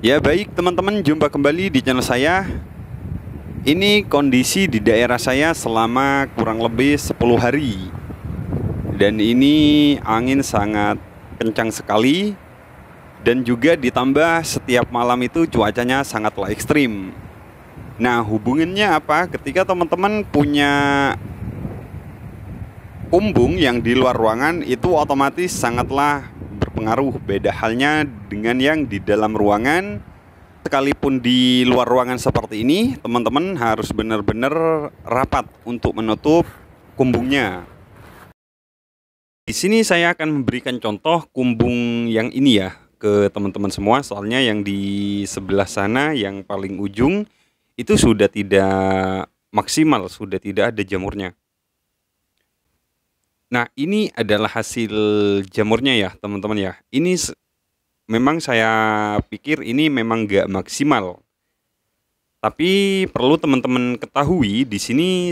Ya baik teman-teman, jumpa kembali di channel saya. Ini kondisi di daerah saya selama kurang lebih 10 hari. Dan ini angin sangat kencang sekali. Dan juga ditambah setiap malam itu cuacanya sangatlah ekstrim. Nah, hubungannya apa? Ketika teman-teman punya umbung yang di luar ruangan, itu otomatis sangatlah berpengaruh. Beda halnya dengan yang di dalam ruangan. Sekalipun di luar ruangan seperti ini, teman-teman harus benar-benar rapat untuk menutup kumbungnya. Di sini saya akan memberikan contoh kumbung yang ini ya ke teman-teman semua. Soalnya yang di sebelah sana yang paling ujung itu sudah tidak maksimal, sudah tidak ada jamurnya. Nah, ini adalah hasil jamurnya ya teman-teman ya. Ini memang saya pikir ini memang nggak maksimal. Tapi perlu teman-teman ketahui di sini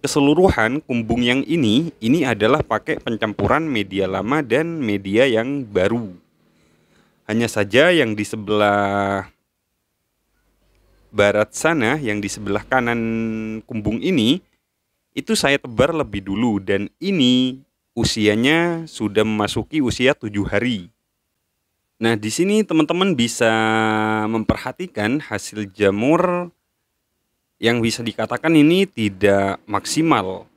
keseluruhan kumbung yang ini adalah pakai pencampuran media lama dan media yang baru. Hanya saja yang di sebelah barat sana, yang di sebelah kanan kumbung ini, itu saya tebar lebih dulu dan ini usianya sudah memasuki usia 7 hari. Nah, di sini teman-teman bisa memperhatikan hasil jamur yang bisa dikatakan ini tidak maksimal.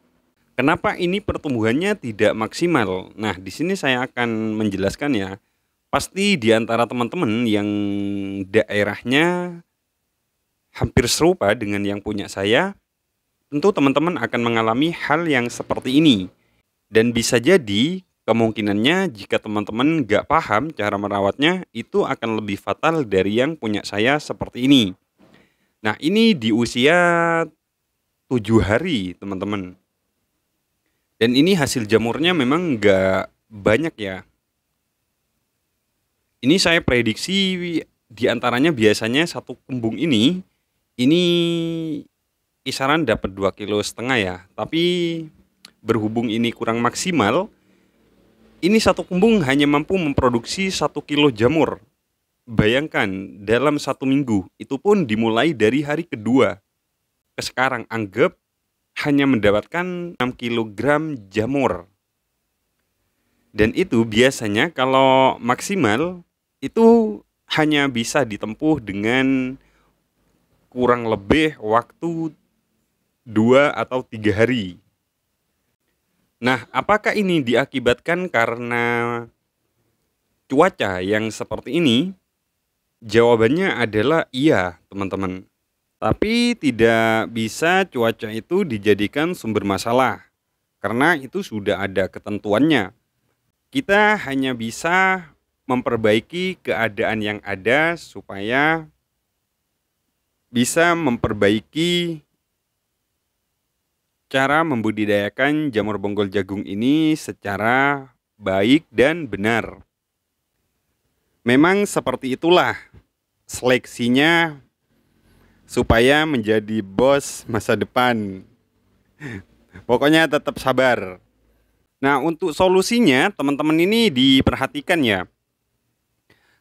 Kenapa ini pertumbuhannya tidak maksimal? Nah, di sini saya akan menjelaskan ya. Pasti di antara teman-teman yang daerahnya hampir serupa dengan yang punya saya, tentu teman-teman akan mengalami hal yang seperti ini. Dan bisa jadi kemungkinannya jika teman-teman nggak paham cara merawatnya, itu akan lebih fatal dari yang punya saya seperti ini. Nah, ini di usia 7 hari teman-teman. Dan ini hasil jamurnya memang nggak banyak ya. Ini saya prediksi di antaranya biasanya satu kumbung ini kisaran dapat 2,5 kg ya. Tapi berhubung ini kurang maksimal, ini satu kumbung hanya mampu memproduksi 1 kilo jamur. Bayangkan dalam 1 minggu, itu pun dimulai dari hari kedua ke sekarang, anggap hanya mendapatkan 6 kg jamur. Dan itu biasanya kalau maksimal itu hanya bisa ditempuh dengan kurang lebih waktu 2 atau 3 hari. Nah, apakah ini diakibatkan karena cuaca yang seperti ini? Jawabannya adalah iya, teman-teman. Tapi tidak bisa cuaca itu dijadikan sumber masalah, karena itu sudah ada ketentuannya. Kita hanya bisa memperbaiki keadaan yang ada supaya bisa memperbaiki cara membudidayakan jamur bonggol jagung ini secara baik dan benar. Memang seperti itulah seleksinya supaya menjadi bos masa depan. Pokoknya tetap sabar. Nah, untuk solusinya teman-teman ini diperhatikan ya.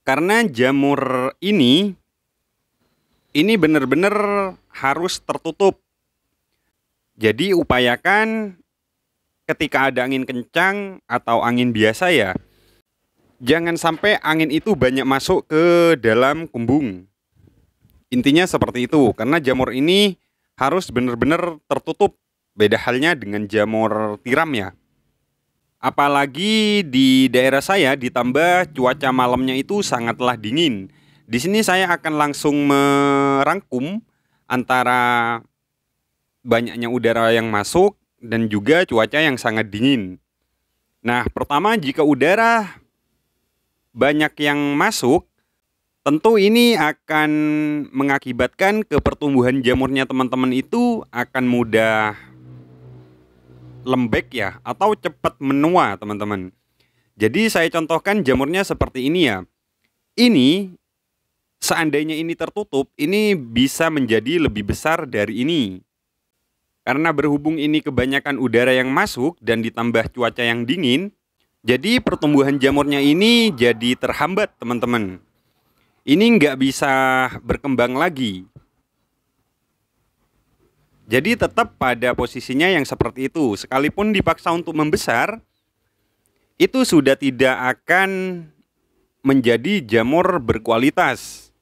Karena jamur ini benar-benar harus tertutup. Jadi upayakan ketika ada angin kencang atau angin biasa ya, jangan sampai angin itu banyak masuk ke dalam kumbung. Intinya seperti itu, karena jamur ini harus benar-benar tertutup. Beda halnya dengan jamur tiram ya. Apalagi di daerah saya ditambah cuaca malamnya itu sangatlah dingin. Di sini saya akan langsung merangkum antara banyaknya udara yang masuk dan juga cuaca yang sangat dingin. Nah, pertama jika udara banyak yang masuk, tentu ini akan mengakibatkan ke pertumbuhan jamurnya teman-teman itu akan mudah lembek ya, atau cepat menua teman-teman. Jadi saya contohkan jamurnya seperti ini ya. Ini seandainya ini tertutup, ini bisa menjadi lebih besar dari ini. Karena berhubung ini kebanyakan udara yang masuk dan ditambah cuaca yang dingin, jadi pertumbuhan jamurnya ini jadi terhambat teman-teman. ini nggak bisa berkembang lagi. Jadi tetap pada posisinya yang seperti itu. Sekalipun dipaksa untuk membesar, itu sudah tidak akan menjadi jamur berkualitas.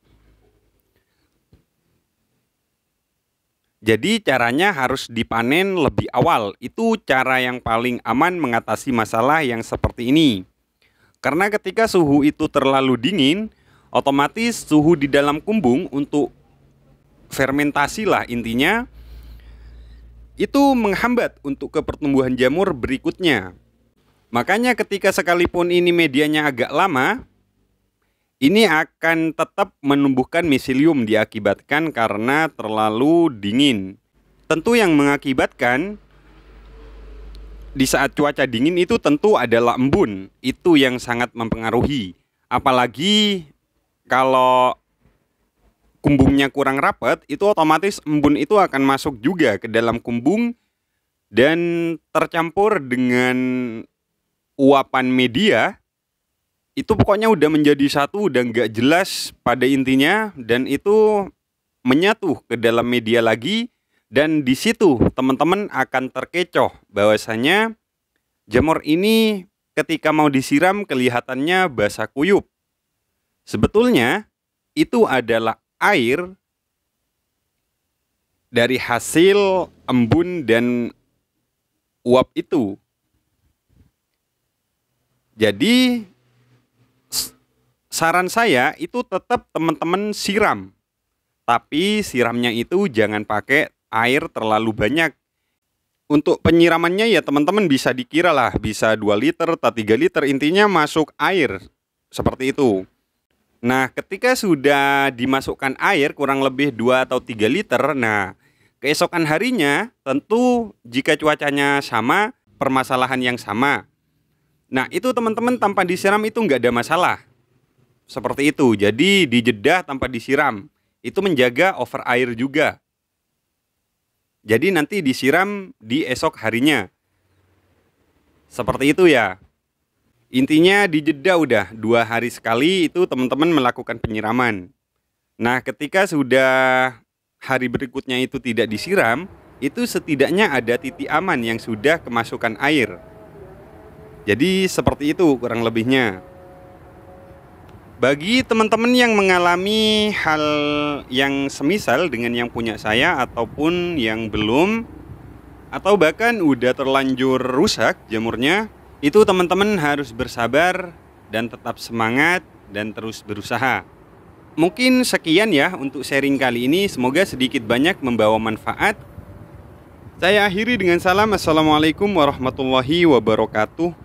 Jadi caranya harus dipanen lebih awal. Itu cara yang paling aman mengatasi masalah yang seperti ini. Karena ketika suhu itu terlalu dingin, otomatis suhu di dalam kumbung untuk fermentasi lah intinya, itu menghambat untuk ke pertumbuhan jamur berikutnya. Makanya ketika sekalipun ini medianya agak lama, ini akan tetap menumbuhkan miselium diakibatkan karena terlalu dingin. Tentu yang mengakibatkan di saat cuaca dingin itu tentu adalah embun. Itu yang sangat mempengaruhi. Apalagi kalau kumbungnya kurang rapat, itu otomatis embun itu akan masuk juga ke dalam kumbung dan tercampur dengan uapan media. Itu pokoknya udah menjadi satu, udah nggak jelas pada intinya, dan itu menyatu ke dalam media lagi, dan di situ teman-teman akan terkecoh bahwasanya jamur ini ketika mau disiram kelihatannya basah kuyup. Sebetulnya itu adalah air dari hasil embun dan uap itu. Jadi saran saya itu tetap teman-teman siram. Tapi siramnya itu jangan pakai air terlalu banyak. Untuk penyiramannya ya teman-teman bisa dikira lah, bisa 2 liter atau 3 liter, intinya masuk air. Seperti itu. Nah, ketika sudah dimasukkan air kurang lebih 2 atau 3 liter, nah keesokan harinya tentu jika cuacanya sama, permasalahan yang sama. Nah, itu teman-teman tanpa disiram itu nggak ada masalah. Seperti itu, jadi dijedah tanpa disiram. Itu menjaga over air juga. Jadi nanti disiram di esok harinya. Seperti itu ya. Intinya dijeda udah 2 hari sekali itu teman-teman melakukan penyiraman. Nah, ketika sudah hari berikutnya itu tidak disiram, itu setidaknya ada titik aman yang sudah kemasukan air. Jadi seperti itu kurang lebihnya. Bagi teman-teman yang mengalami hal yang semisal dengan yang punya saya ataupun yang belum, atau bahkan udah terlanjur rusak jamurnya, itu teman-teman harus bersabar dan tetap semangat dan terus berusaha. Mungkin sekian ya untuk sharing kali ini, semoga sedikit banyak membawa manfaat. Saya akhiri dengan salam, assalamualaikum warahmatullahi wabarakatuh.